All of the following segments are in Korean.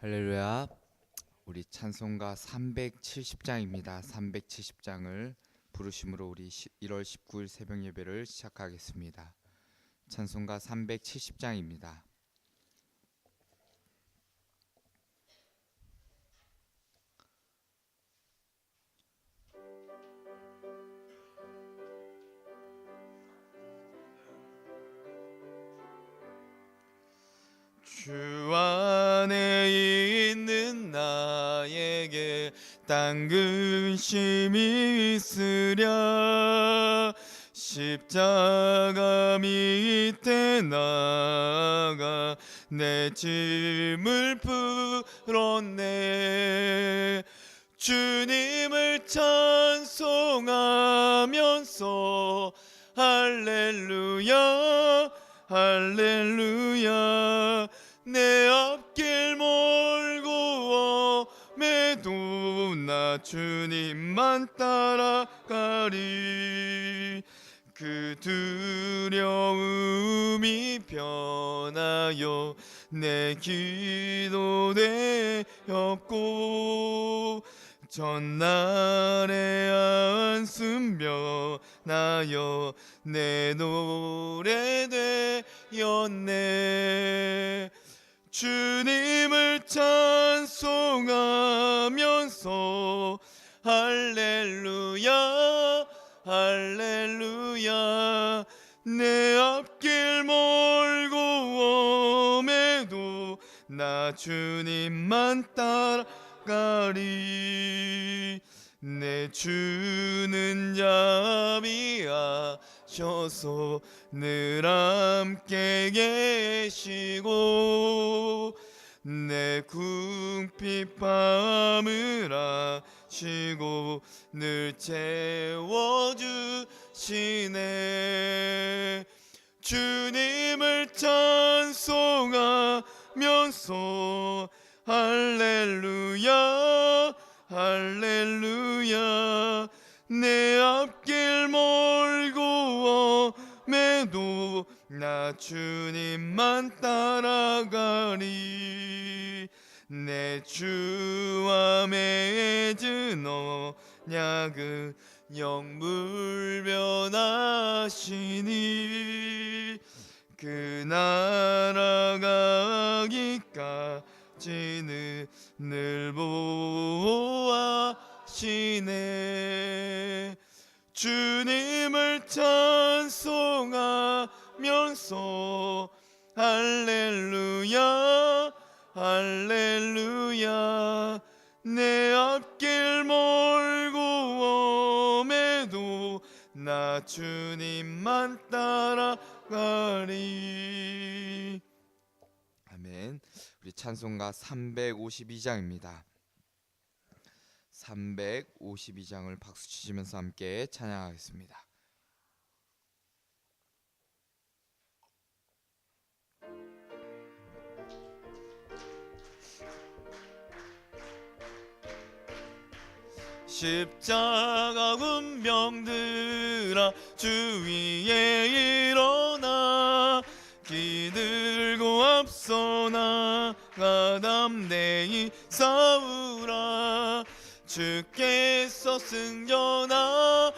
할렐루야. 우리 찬송가 370장입니다. 370장을 부르심으로 우리 1월 19일 새벽 예배를 시작하겠습니다. 찬송가 370장입니다. 주 안에 있는 나에게 딴 근심이 있으랴. 십자가 밑에 나가 내 짐을 풀었네. 주님을 찬송하면서 할렐루야 할렐루야. 내 앞길 멀고 엄해도 나 주님만 따라가리. 그 두려움이 변하여 내 기도 되었고 전날의 한숨 변하여 내 노래 되었네. 주님을 찬송하면서 할렐루야 할렐루야. 내 앞길 멀고 엄해도 나 주님만 따라가리. 내 주는 자비하셔서 늘 함께 계시고 내 궁핍함을 아시고 늘 채워주시네. 주님을 찬송하면서 할렐루야 할렐루야. 내 앞길 멀고 엄해도 나 주님만 따라가리. 내 주와 맺은 언약은 영불변하시니 그 나라가기까지는 늘 보호하시네. 주님을 찬송하면서 할렐루야 할렐루야. 내 앞길 멀고 엄해도 나 주님만 따라가리. 아멘. 우리 찬송가 352장입니다. 352장을 박수 치시면서 함께 찬양하겠습니다. 십자가 군병들아 주 위에 일어나 기들고 앞서 나가 담대히 싸우라. 주께서 승전하고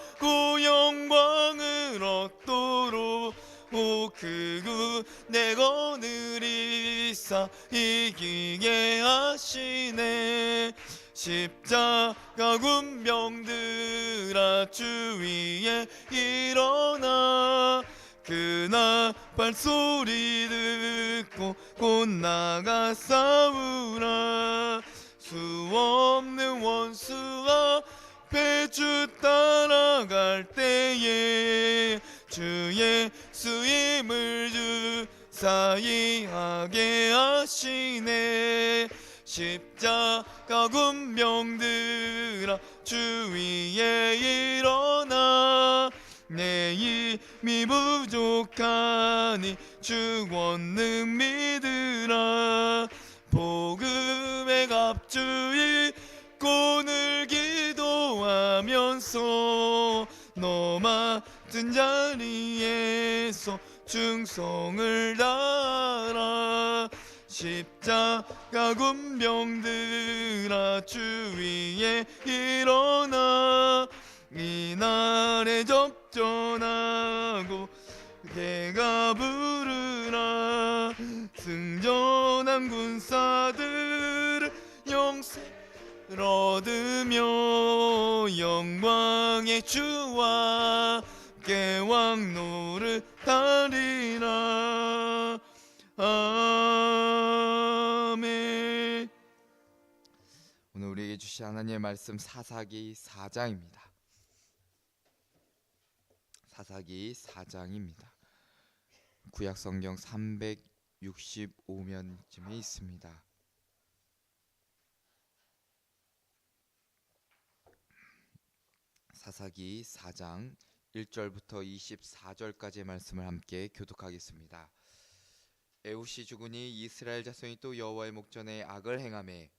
영광을 얻도록 그구 내 거느리사 이기게 하시네. 십자가 군병들아 주 위에 일어나 그 나팔 소리 듣고 곧 나가 싸우라. 수 없는 원수 앞에 주 따라갈 때에 주의 수임을 주 사이하게 하시네. 십자가 군병들아 주 위에 일어나 내 힘이 부족하니 주 권능 믿으라. 복음의 갑주 입고 늘 기도하면서 너 맡은 자리에서 충성을 다하라. 십자가 군병들아 주위에 일어나 이날에 접전하고 개가 부르라 승전한 군사들을 영생 얻으며 영광의 주와 깨왕 노릇하리라. 아멘. 오늘 우리에게 주신 하나님의 말씀 사사기 4장입니다. 사사기 4장입니다. 구약 성경 365면쯤에 있습니다. 사사기 4장 1절부터 24절까지의 말씀을 함께 교독하겠습니다. 에훗이 죽으니 이스라엘 자손이 또 여호와의 목전에 악을 행하매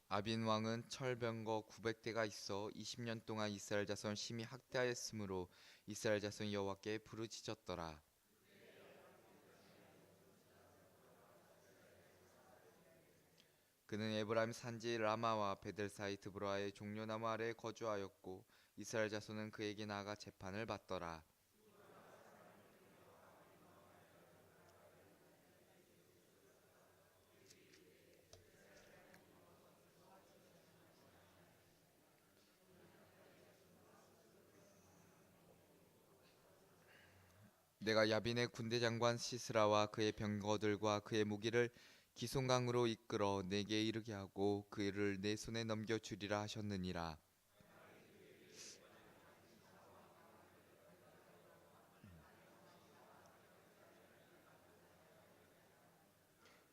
아빈 왕은 철병거 900대가 있어 20년 동안 이스라엘 자손을 심히 학대하였으므로 이스라엘 자손이 여호와께 부르짖었더라. 그는 에브라임 산지 라마와 베델 사이 드브라의 종려나무 아래에 거주하였고 이스라엘 자손은 그에게 나아가 재판을 받더라. 내가 야빈의 군대 장관 시스라와 그의 병거들과 그의 무기를 기송강으로 이끌어 내게 이르게 하고 그를 내 손에 넘겨주리라 하셨느니라.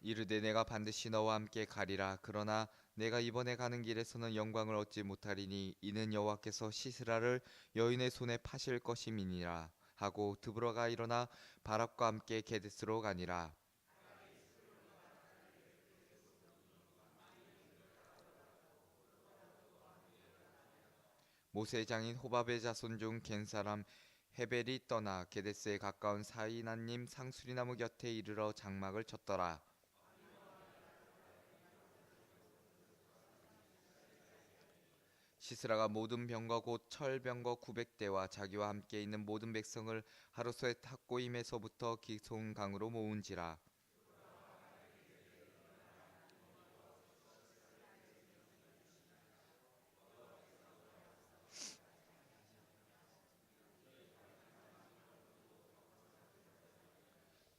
이르되 내가 반드시 너와 함께 가리라. 그러나 내가 이번에 가는 길에서는 영광을 얻지 못하리니 이는 여호와께서 시스라를 여인의 손에 파실 것임이니라 하고 드브라가 일어나 바락과 함께 게데스로 가니라. 모세의 장인 호밥의 자손 중 겐 사람 헤벨이 떠나 게데스에 가까운 사이나님 상수리나무 곁에 이르러 장막을 쳤더라. 시스라가 모든 병거 곧 철병거 900대와 자기와 함께 있는 모든 백성을 하루소의 탁고임에서부터 기송강으로 모은지라.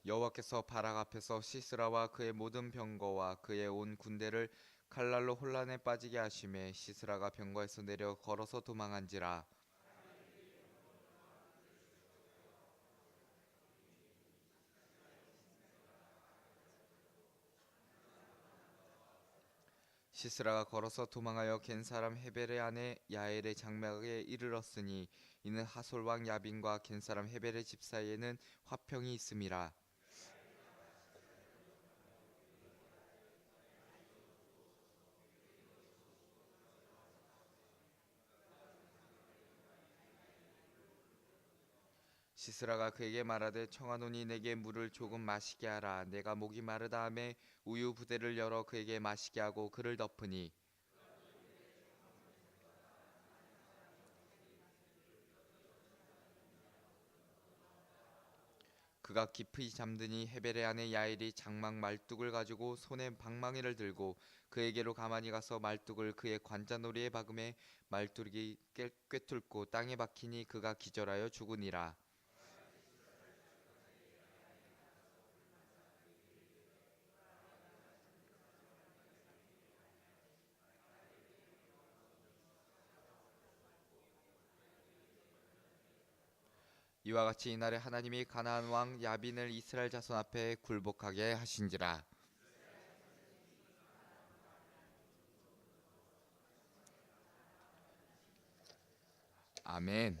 여호와께서 바락 앞에서 시스라와 그의 모든 병거와 그의 온 군대를 칼날로 혼란에 빠지게 하심에 시스라가 병거에서 내려 걸어서 도망한지라. 시스라가 걸어서 도망하여 겐 사람 헤벨의 아내 야엘의 장막에 이르렀으니 이는 하솔 왕 야빈과 겐 사람 헤벨의 집 사이에는 화평이 있음이라. 시스라가 그에게 말하되 청하노니 내게 물을 조금 마시게 하라. 내가 목이 마르다 하매 우유 부대를 열어 그에게 마시게 하고 그를 덮으니 그가 깊이 잠드니 헤벨의 아내 야엘이 장막 말뚝을 가지고 손에 방망이를 들고 그에게로 가만히 가서 말뚝을 그의 관자놀이에 박음에 말뚝이 꿰뚫고 땅에 박히니 그가 기절하여 죽으니라. 이와 같이 이날에 하나님이 가나안 왕 야빈을 이스라엘 자손 앞에 굴복하게 하신지라. 아멘.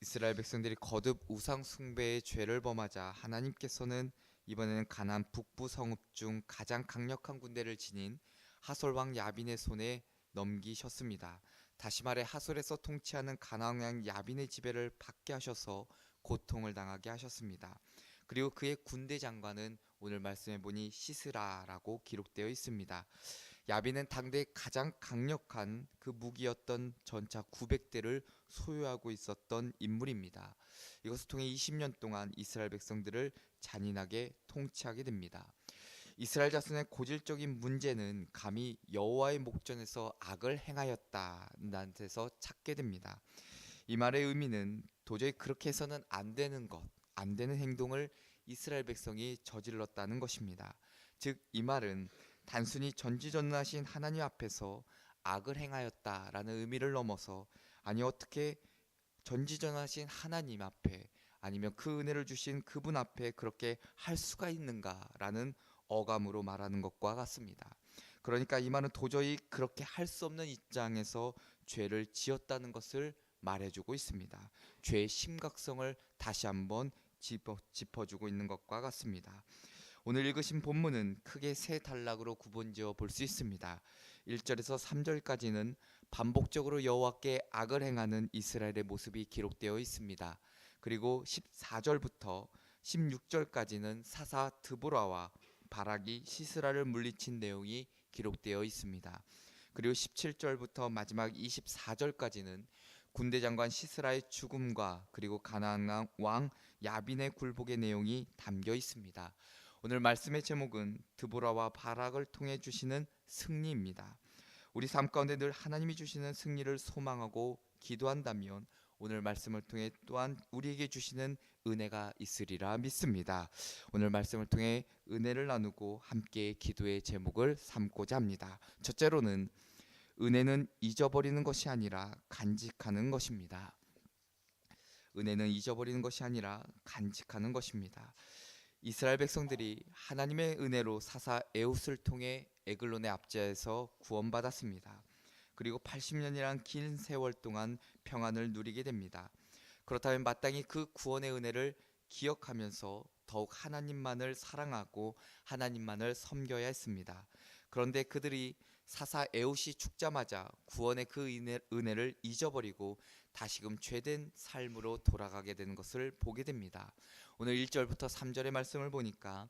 이스라엘 백성들이 거듭 우상 숭배의 죄를 범하자 하나님께서는 이번에는 가나안 북부 성읍 중 가장 강력한 군대를 지닌 하솔 왕 야빈의 손에 넘기셨습니다. 다시 말해 하솔에서 통치하는 가나안 왕 야빈의 지배를 받게 하셔서 고통을 당하게 하셨습니다. 그리고 그의 군대 장관은 오늘 말씀해 보니 시스라라고 기록되어 있습니다. 야빈은 당대 가장 강력한 그 무기였던 전차 900대를 소유하고 있었던 인물입니다. 이것을 통해 20년 동안 이스라엘 백성들을 잔인하게 통치하게 됩니다. 이스라엘 자손의 고질적인 문제는 감히 여호와의 목전에서 악을 행하였다는 데서 찾게 됩니다. 이 말의 의미는 도저히 그렇게 해서는 안 되는 것, 안 되는 행동을 이스라엘 백성이 저질렀다는 것입니다. 즉, 이 말은 단순히 전지전능하신 하나님 앞에서 악을 행하였다라는 의미를 넘어서 아니 어떻게 전지전능하신 하나님 앞에 아니면 그 은혜를 주신 그분 앞에 그렇게 할 수가 있는가라는 어감으로 말하는 것과 같습니다. 그러니까 이 말은 도저히 그렇게 할 수 없는 입장에서 죄를 지었다는 것을 말해주고 있습니다. 죄의 심각성을 다시 한번 짚어주고 있는 것과 같습니다. 오늘 읽으신 본문은 크게 세 단락으로 구분지어 볼 수 있습니다. 1절에서 3절까지는 반복적으로 여호와께 악을 행하는 이스라엘의 모습이 기록되어 있습니다. 그리고 14절부터 16절까지는 사사 드보라와 바락이 시스라를 물리친 내용이 기록되어 있습니다. 그리고 17절부터 마지막 24절까지는 군대 장관 시스라의 죽음과 그리고 가나안 왕 야빈의 굴복의 내용이 담겨 있습니다. 오늘 말씀의 제목은 드보라와 바락을 통해 주시는 승리입니다. 우리 삶 가운데 늘 하나님이 주시는 승리를 소망하고 기도한다면 오늘 말씀을 통해 또한 우리에게 주시는 은혜가 있으리라 믿습니다. 오늘 말씀을 통해 은혜를 나누고 함께 기도의 제목을 삼고자 합니다. 첫째로는 은혜는 잊어버리는 것이 아니라 간직하는 것입니다. 은혜는 잊어버리는 것이 아니라 간직하는 것입니다. 이스라엘 백성들이 하나님의 은혜로 사사 에훗을 통해 에글론의 압제에서 구원받았습니다. 그리고 80년이란 긴 세월 동안 평안을 누리게 됩니다. 그렇다면 마땅히 그 구원의 은혜를 기억하면서 더욱 하나님만을 사랑하고 하나님만을 섬겨야 했습니다. 그런데 그들이 사사 에훗이 죽자마자 구원의 그 은혜를 잊어버리고 다시금 죄된 삶으로 돌아가게 되는 것을 보게 됩니다. 오늘 1절부터 3절의 말씀을 보니까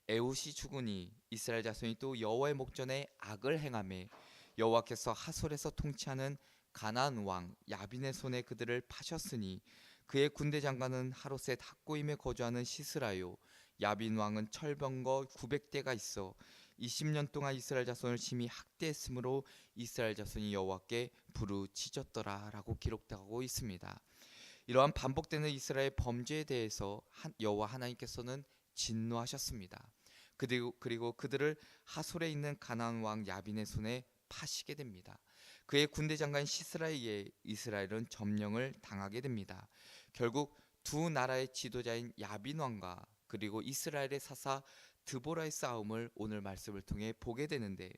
에훗이 죽으니 이스라엘 자손이 또 여호와의 목전에 악을 행하매 여호와께서 하솔에서 통치하는 가나안 왕 야빈의 손에 그들을 파셨으니 그의 군대 장관은 하롯셋 학고임에 거주하는 시스라요 야빈 왕은 철병거 900대가 있어 20년 동안 이스라엘 자손을 심히 학대했으므로 이스라엘 자손이 여호와께 부르짖었더라 라고 기록되고 있습니다. 이러한 반복되는 이스라엘 범죄에 대해서 여호와 하나님께서는 진노하셨습니다. 그리고 그들을 하솔에 있는 가나안 왕 야빈의 손에 파시게 됩니다. 그의 군대 장관 시스라에 의해 이스라엘은 점령을 당하게 됩니다. 결국 두 나라의 지도자인 야빈 왕과 그리고 이스라엘의 사사 드보라의 싸움을 오늘 말씀을 통해 보게 되는데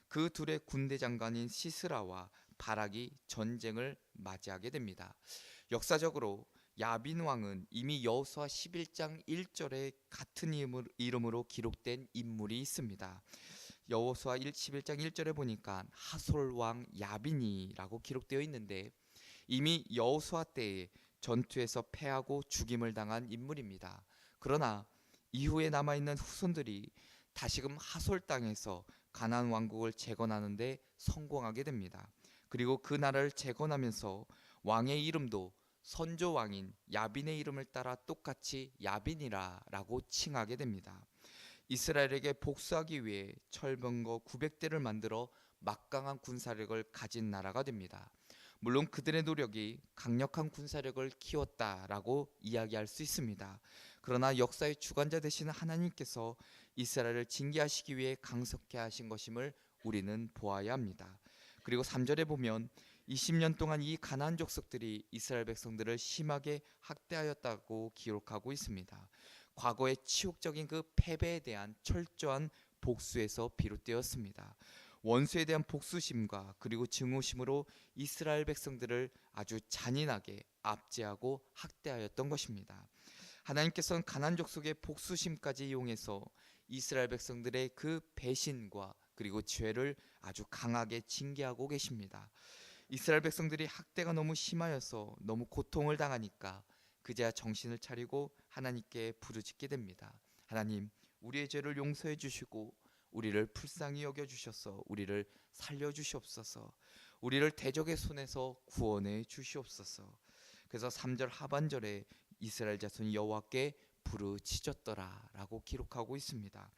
그 둘의 군대 장관인 시스라와 바락이 전쟁을 맞이하게 됩니다. 역사적으로 야빈 왕은 이미 여호수아 11장 1절에 같은 이름으로 기록된 인물이 있습니다. 여호수아 11장 1절에 보니까 하솔 왕 야빈이라고 기록되어 있는데 이미 여호수아 때에 전투에서 패하고 죽임을 당한 인물입니다. 그러나 이후에 남아있는 후손들이 다시금 하솔 땅에서 가나안 왕국을 재건하는데 성공하게 됩니다. 그리고 그 나라를 재건하면서 왕의 이름도 선조 왕인 야빈의 이름을 따라 똑같이 야빈이라고 칭하게 됩니다. 이스라엘에게 복수하기 위해 철병거 900대를 만들어 막강한 군사력을 가진 나라가 됩니다. 물론 그들의 노력이 강력한 군사력을 키웠다라고 이야기할 수 있습니다. 그러나 역사의 주관자 되시는 하나님께서 이스라엘을 징계하시기 위해 강속케 하신 것임을 우리는 보아야 합니다. 그리고 3절에 보면 20년 동안 이 가나안 족속들이 이스라엘 백성들을 심하게 학대하였다고 기록하고 있습니다. 과거의 치욕적인 그 패배에 대한 철저한 복수에서 비롯되었습니다. 원수에 대한 복수심과 그리고 증오심으로 이스라엘 백성들을 아주 잔인하게 압제하고 학대하였던 것입니다. 하나님께서는 가나안 족속의 복수심까지 이용해서 이스라엘 백성들의 그 배신과 그리고 죄를 아주 강하게 징계하고 계십니다. 이스라엘 백성들이 학대가 너무 심하여서 너무 고통을 당하니까 그제야 정신을 차리고 하나님께 부르짖게 됩니다. 하나님, 우리의 죄를 용서해 주시고 우리를 불쌍히 여겨 주셔서 우리를 살려 주시옵소서. 우리를 대적의 손에서 구원해 주시옵소서. 그래서 3절 하반절에 이스라엘 자손이 여호와께 부르짖었더라라고 기록하고 있습니다.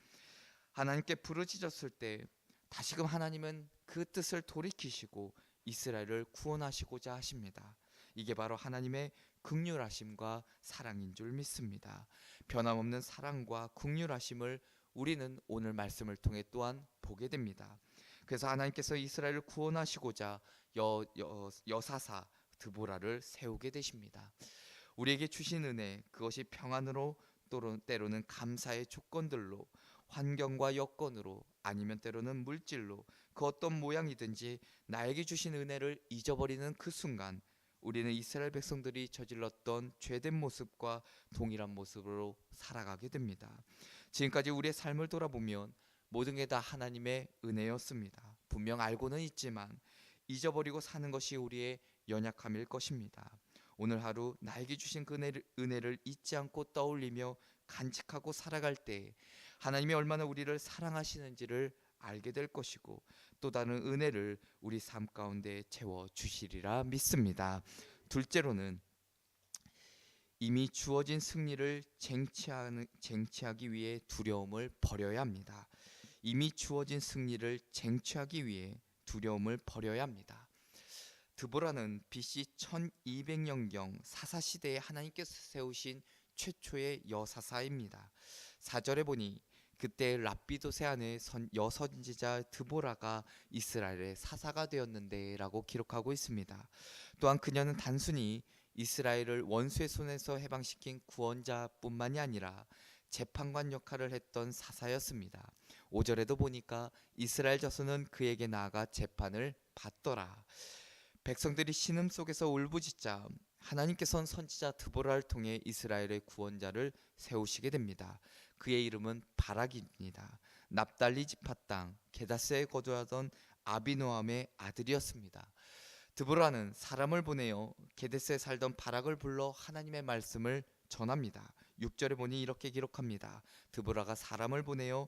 하나님께 부르짖었을 때 다시금 하나님은 그 뜻을 돌이키시고 이스라엘을 구원하시고자 하십니다. 이게 바로 하나님의 긍휼하심과 사랑인 줄 믿습니다. 변함없는 사랑과 긍휼하심을 우리는 오늘 말씀을 통해 또한 보게 됩니다. 그래서 하나님께서 이스라엘을 구원하시고자 여사사 드보라를 세우게 되십니다. 우리에게 주신 은혜, 그것이 평안으로 때로는 감사의 조건들로, 환경과 여건으로, 아니면 때로는 물질로, 그 어떤 모양이든지 나에게 주신 은혜를 잊어버리는 그 순간 우리는 이스라엘 백성들이 저질렀던 죄된 모습과 동일한 모습으로 살아가게 됩니다. 지금까지 우리의 삶을 돌아보면 모든 게 다 하나님의 은혜였습니다. 분명 알고는 있지만 잊어버리고 사는 것이 우리의 연약함일 것입니다. 오늘 하루 나에게 주신 그 은혜를 잊지 않고 떠올리며 간직하고 살아갈 때 하나님이 얼마나 우리를 사랑하시는지를 알게 될 것이고 또 다른 은혜를 우리 삶 가운데 채워 주시리라 믿습니다. 둘째로는 이미 주어진 승리를 쟁취하기 위해 두려움을 버려야 합니다. 이미 주어진 승리를 쟁취하기 위해 두려움을 버려야 합니다. 드보라는 BC 1200년경 사사시대에 하나님께서 세우신 최초의 여사사입니다. 4절에 보니 그때 랍비도세 아내 여선지자 드보라가 이스라엘의 사사가 되었는데 라고 기록하고 있습니다. 또한 그녀는 단순히 이스라엘을 원수의 손에서 해방시킨 구원자뿐만이 아니라 재판관 역할을 했던 사사였습니다. 5절에도 보니까 이스라엘 자손은 그에게 나아가 재판을 받더라. 백성들이 신음 속에서 울부짖자 하나님께서는 선지자 드보라를 통해 이스라엘의 구원자를 세우시게 됩니다. 그의 이름은 바락입니다. 납달리 지파 땅 게다스에 거주하던 아비노함의 아들이었습니다. 드보라는 사람을 보내어 게데스에 살던 바락을 불러 하나님의 말씀을 전합니다. 6절에 보니 이렇게 기록합니다. 드보라가 사람을 보내어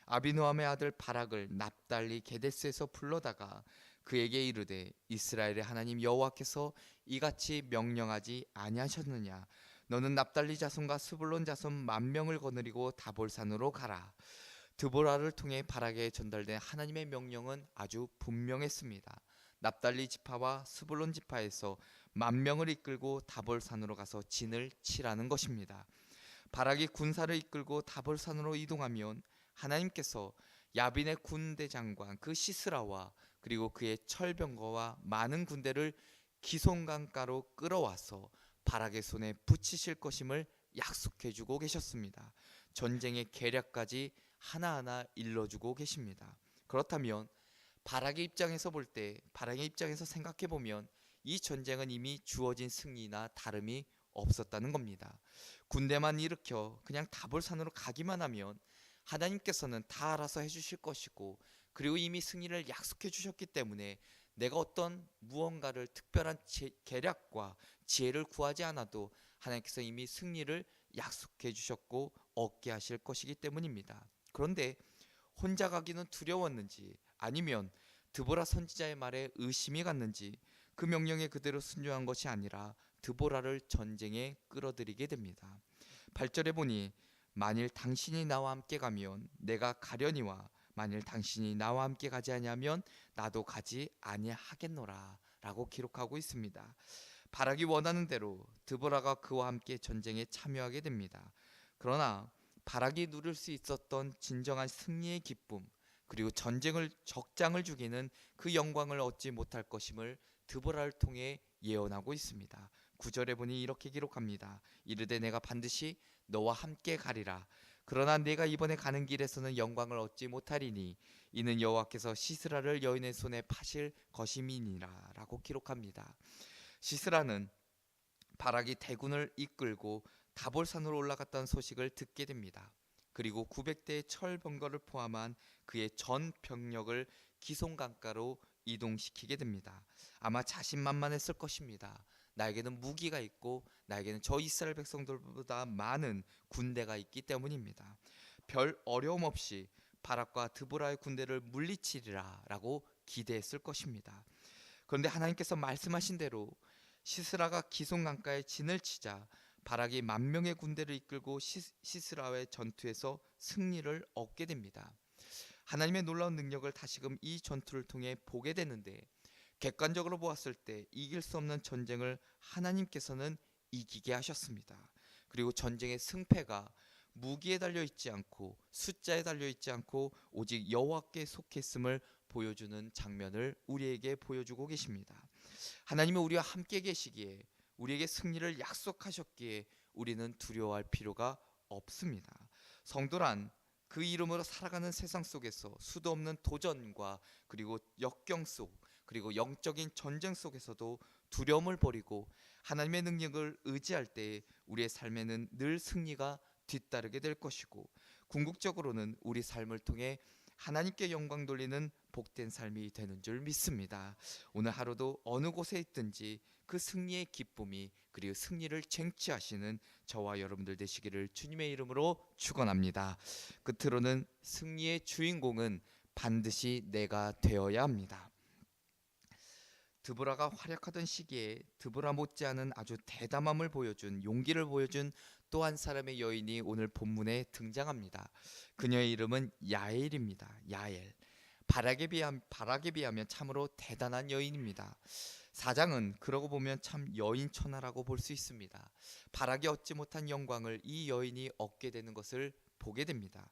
아비노함의 아들 바락을 납달리 게데스에서 불러다가 그에게 이르되 이스라엘의 하나님 여호와께서 이같이 명령하지 아니하셨느냐. 너는 납달리 자손과 스불론 자손 10,000명을 거느리고 다볼산으로 가라. 드보라를 통해 바락에 전달된 하나님의 명령은 아주 분명했습니다. 납달리 지파와 스불론 지파에서 10,000명을 이끌고 다볼산으로 가서 진을 치라는 것입니다. 바락이 군사를 이끌고 다볼산으로 이동하면 하나님께서 야빈의 군대 장관 그 시스라와 그리고 그의 철병거와 많은 군대를 기손강가로 끌어와서 바락의 손에 붙이실 것임을 약속해주고 계셨습니다. 전쟁의 계략까지 하나하나 일러주고 계십니다. 그렇다면 바락의 입장에서 볼 때, 바락의 입장에서 생각해보면 이 전쟁은 이미 주어진 승리나 다름이 없었다는 겁니다. 군대만 일으켜 그냥 다볼산으로 가기만 하면 하나님께서는 다 알아서 해주실 것이고 그리고 이미 승리를 약속해 주셨기 때문에 내가 어떤 무언가를 특별한 계략과 지혜를 구하지 않아도 하나님께서 이미 승리를 약속해 주셨고 얻게 하실 것이기 때문입니다. 그런데 혼자 가기는 두려웠는지 아니면 드보라 선지자의 말에 의심이 갔는지 그 명령에 그대로 순종한 것이 아니라 드보라를 전쟁에 끌어들이게 됩니다. 8절에 보니 만일 당신이 나와 함께 가면 내가 가려니와 만일 당신이 나와 함께 가지 아니하면 나도 가지 아니하겠노라 라고 기록하고 있습니다. 바락이 원하는 대로 드보라가 그와 함께 전쟁에 참여하게 됩니다. 그러나 바락이 누릴 수 있었던 진정한 승리의 기쁨 그리고 적장을 죽이는 그 영광을 얻지 못할 것임을 드보라를 통해 예언하고 있습니다. 9절에 보니 이렇게 기록합니다. 이르되 내가 반드시 너와 함께 가리라. 그러나 내가 이번에 가는 길에서는 영광을 얻지 못하리니 이는 여호와께서 시스라를 여인의 손에 파실 것임이니라 라고 기록합니다. 시스라는 바락이 대군을 이끌고 다볼산으로 올라갔다는 소식을 듣게 됩니다. 그리고 900대의 철병거를 포함한 그의 전 병력을 기송강가로 이동시키게 됩니다. 아마 자신만만했을 것입니다. 나에게는 무기가 있고 나에게는 저 이스라엘 백성들보다 많은 군대가 있기 때문입니다. 별 어려움 없이 바락과 드보라의 군대를 물리치리라 라고 기대했을 것입니다. 그런데 하나님께서 말씀하신 대로 시스라가 기손 강가에 진을 치자 바락이 10,000명의 군대를 이끌고 시스라와의 전투에서 승리를 얻게 됩니다. 하나님의 놀라운 능력을 다시금 이 전투를 통해 보게 되는데, 객관적으로 보았을 때 이길 수 없는 전쟁을 하나님께서는 이기게 하셨습니다. 그리고 전쟁의 승패가 무기에 달려 있지 않고 숫자에 달려 있지 않고 오직 여호와께 속해 있음을 보여주는 장면을 우리에게 보여주고 계십니다. 하나님은 우리와 함께 계시기에, 우리에게 승리를 약속하셨기에 우리는 두려워할 필요가 없습니다. 성도란 그 이름으로 살아가는 세상 속에서 수도 없는 도전과 그리고 역경 속, 그리고 영적인 전쟁 속에서도 두려움을 버리고 하나님의 능력을 의지할 때 우리의 삶에는 늘 승리가 뒤따르게 될 것이고, 궁극적으로는 우리 삶을 통해 하나님께 영광 돌리는 복된 삶이 되는 줄 믿습니다. 오늘 하루도 어느 곳에 있든지 그 승리의 기쁨이, 그리고 승리를 쟁취하시는 저와 여러분들 되시기를 주님의 이름으로 축원합니다. 끝으로는 승리의 주인공은 반드시 내가 되어야 합니다. 드보라가 활약하던 시기에 드보라 못지않은 아주 대담함을 보여준, 용기를 보여준 또 한 사람의 여인이 오늘 본문에 등장합니다. 그녀의 이름은 야엘입니다. 야엘. 바락에 비하면 참으로 대단한 여인입니다. 사장은 그러고 보면 참 여인천하라고 볼 수 있습니다. 바락이 얻지 못한 영광을 이 여인이 얻게 되는 것을 보게 됩니다.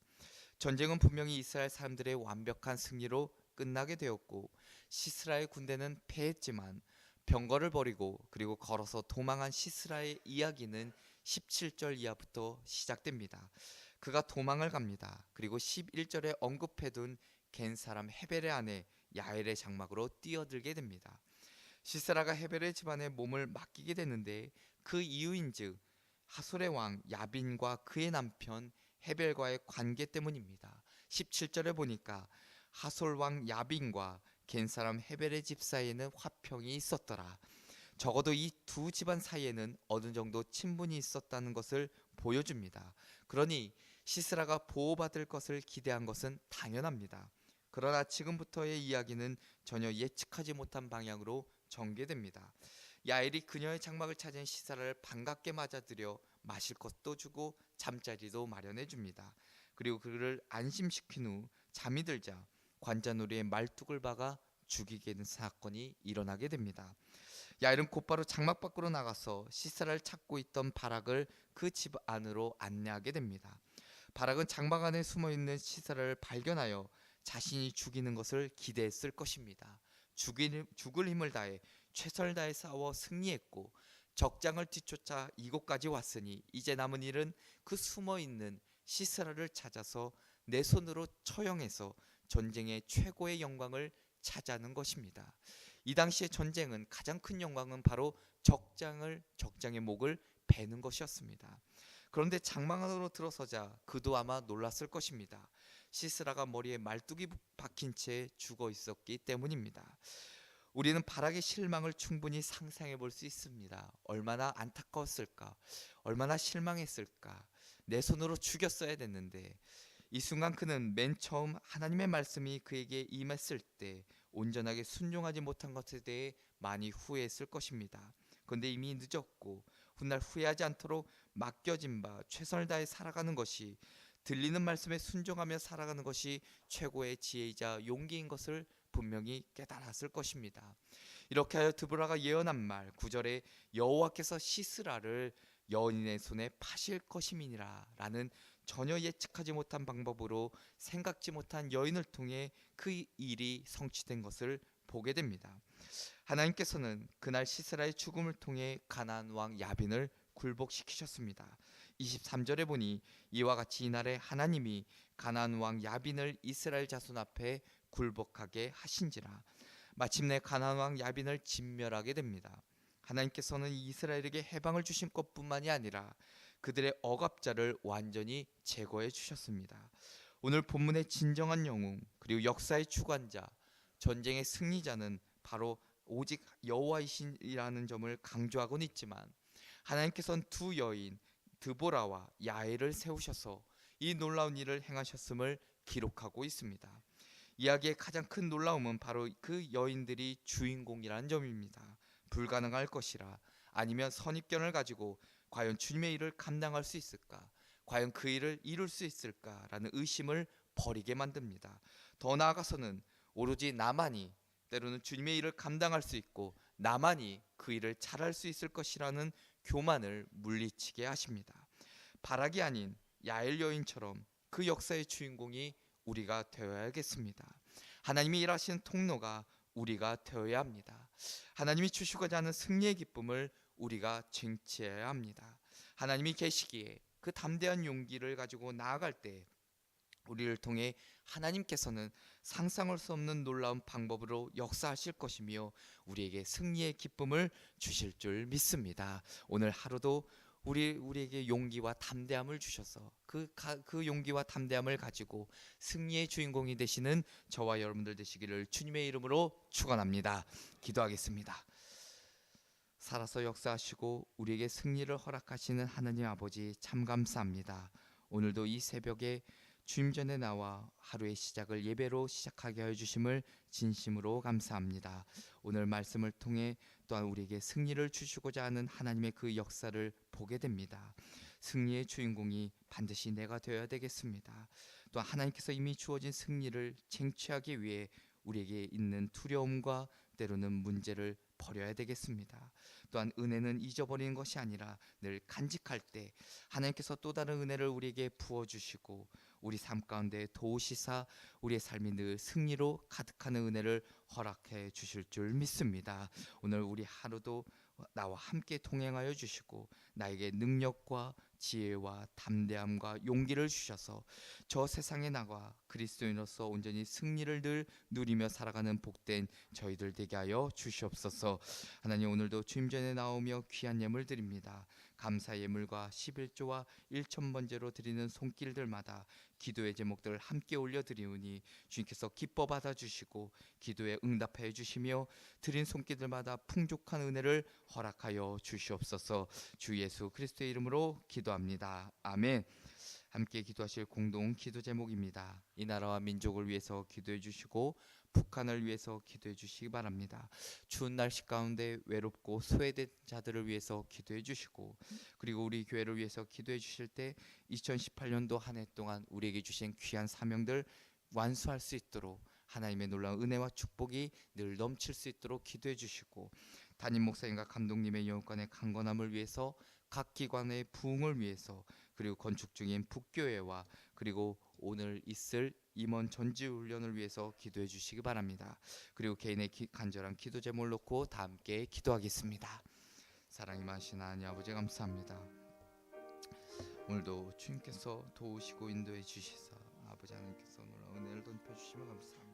전쟁은 분명히 이스라엘 사람들의 완벽한 승리로 끝나게 되었고, 시스라의 군대는 패했지만 병거를 버리고 그리고 걸어서 도망한 시스라의 이야기는 17절 이하부터 시작됩니다. 그가 도망을 갑니다. 그리고 11절에 언급해둔 겐 사람 헤벨의 아내 야엘의 장막으로 뛰어들게 됩니다. 시스라가 헤벨의 집안에 몸을 맡기게 되는데, 그 이유인즉 하솔의 왕 야빈과 그의 남편 헤벨과의 관계 때문입니다. 17절에 보니까 하솔 왕 야빈과 겐 사람 헤벨의 집 사이에는 화평이 있었더라. 적어도 이 두 집안 사이에는 어느 정도 친분이 있었다는 것을 보여줍니다. 그러니 시스라가 보호받을 것을 기대한 것은 당연합니다. 그러나 지금부터의 이야기는 전혀 예측하지 못한 방향으로 전개됩니다. 야엘이 그녀의 장막을 찾은 시스라를 반갑게 맞아들여 마실 것도 주고 잠자리도 마련해 줍니다. 그리고 그를 안심시킨 후 잠이 들자 관자놀이의 말뚝을 박아 죽이게 되는 사건이 일어나게 됩니다. 야엘은 곧바로 장막 밖으로 나가서 시스라를 찾고 있던 바락을 그 집 안으로 안내하게 됩니다. 바락은 장막 안에 숨어있는 시스라를 발견하여 자신이 죽이는 것을 기대했을 것입니다. 죽을 힘을 다해 최선을 다해 싸워 승리했고, 적장을 뒤쫓아 이곳까지 왔으니 이제 남은 일은 그 숨어있는 시스라를 찾아서 내 손으로 처형해서 전쟁의 최고의 영광을 차지하는 것입니다. 이 당시의 전쟁은 가장 큰 영광은 바로 적장의 목을 베는 것이었습니다. 그런데 장막 안으로 들어서자 그도 아마 놀랐을 것입니다. 시스라가 머리에 말뚝이 박힌 채 죽어 있었기 때문입니다. 우리는 바락의 실망을 충분히 상상해 볼 수 있습니다. 얼마나 안타까웠을까, 얼마나 실망했을까. 내 손으로 죽였어야 됐는데. 이 순간 그는 맨 처음 하나님의 말씀이 그에게 임했을 때 온전하게 순종하지 못한 것에 대해 많이 후회했을 것입니다. 그런데 이미 늦었고, 훗날 후회하지 않도록 맡겨진 바 최선을 다해 살아가는 것이, 들리는 말씀에 순종하며 살아가는 것이 최고의 지혜이자 용기인 것을 분명히 깨달았을 것입니다. 이렇게 하여 드보라가 예언한 말 9절에 여호와께서 시스라를 여인의 손에 파실 것임이니라 라는 전혀 예측하지 못한 방법으로 생각지 못한 여인을 통해 그 일이 성취된 것을 보게 됩니다. 하나님께서는 그날 시스라의 죽음을 통해 가나안 왕 야빈을 굴복시키셨습니다. 23절에 보니 이와 같이 이날에 하나님이 가나안 왕 야빈을 이스라엘 자손 앞에 굴복하게 하신지라. 마침내 가나안 왕 야빈을 진멸하게 됩니다. 하나님께서는 이스라엘에게 해방을 주신 것뿐만이 아니라 그들의 억압자를 완전히 제거해 주셨습니다. 오늘 본문의 진정한 영웅 그리고 역사의 주관자, 전쟁의 승리자는 바로 오직 여호와이시라는 점을 강조하고는 있지만, 하나님께서는 두 여인 드보라와 야엘을 세우셔서 이 놀라운 일을 행하셨음을 기록하고 있습니다. 이야기의 가장 큰 놀라움은 바로 그 여인들이 주인공이라는 점입니다. 불가능할 것이라, 아니면 선입견을 가지고 과연 주님의 일을 감당할 수 있을까, 과연 그 일을 이룰 수 있을까라는 의심을 버리게 만듭니다. 더 나아가서는 오로지 나만이 때로는 주님의 일을 감당할 수 있고 나만이 그 일을 잘할 수 있을 것이라는 교만을 물리치게 하십니다. 바락이 아닌 야엘 여인처럼 그 역사의 주인공이 우리가 되어야겠습니다. 하나님이 일하시는 통로가 우리가 되어야 합니다. 하나님이 주시고자 하는 승리의 기쁨을 우리가 쟁취해야 합니다. 하나님이 계시기에 그 담대한 용기를 가지고 나아갈 때 우리를 통해 하나님께서는 상상할 수 없는 놀라운 방법으로 역사하실 것이며 우리에게 승리의 기쁨을 주실 줄 믿습니다. 오늘 하루도 우리에게 용기와 담대함을 주셔서 그 용기와 담대함을 가지고 승리의 주인공이 되시는 저와 여러분들 되시기를 주님의 이름으로 축원합니다. 기도하겠습니다. 살아서 역사하시고 우리에게 승리를 허락하시는 하나님 아버지, 참 감사합니다. 오늘도 이 새벽에 주님 전에 나와 하루의 시작을 예배로 시작하게 하여 주심을 진심으로 감사합니다. 오늘 말씀을 통해 또한 우리에게 승리를 주시고자 하는 하나님의 그 역사를 보게 됩니다. 승리의 주인공이 반드시 내가 되어야 되겠습니다. 또 하나님께서 이미 주어진 승리를 쟁취하기 위해 우리에게 있는 두려움과 때로는 문제를 버려야 되겠습니다. 또한 은혜는 잊어버리는 것이 아니라 늘 간직할 때 하나님께서 또 다른 은혜를 우리에게 부어주시고 우리 삶 가운데 도우시사 우리의 삶이 늘 승리로 가득하는 은혜를 허락해 주실 줄 믿습니다. 오늘 우리 하루도 나와 함께 동행하여 주시고 나에게 능력과 지혜와 담대함과 용기를 주셔서 저 세상에 나가 그리스도인으로서 온전히 승리를 늘 누리며 살아가는 복된 저희들 되게 하여 주시옵소서. 하나님, 오늘도 주님 전에 나오며 귀한 예물 드립니다. 감사 예물과 11조와 1,000번제로 드리는 손길들마다 기도의 제목들을 함께 올려드리오니 주님께서 기뻐 받아주시고 기도에 응답해 주시며 드린 손길들마다 풍족한 은혜를 허락하여 주시옵소서. 주 예수 그리스도의 이름으로 기도합니다. 아멘. 함께 기도하실 공동 기도 제목입니다. 이 나라와 민족을 위해서 기도해 주시고 북한을 위해서 기도해 주시기 바랍니다. 추운 날씨 가운데 외롭고 소외된 자들을 위해서 기도해 주시고, 그리고 우리 교회를 위해서 기도해 주실 때 2018년도 한 해 동안 우리에게 주신 귀한 사명들 완수할 수 있도록 하나님의 놀라운 은혜와 축복이 늘 넘칠 수 있도록 기도해 주시고, 담임 목사님과 감독님의 영육간의 강건함을 위해서, 각 기관의 부흥을 위해서, 그리고 건축 중인 북교회와 그리고 오늘 있을 임원 전지훈련을 위해서 기도해 주시기 바랍니다. 그리고 개인의 간절한 기도 제목을 놓고 다 함께 기도하겠습니다. 사랑이 많으신 하나님 아버지, 감사합니다. 오늘도 주님께서 도우시고 인도해 주시사 아버지 하나님께서 놀라운 은혜를 던져 주시면 감사합니다.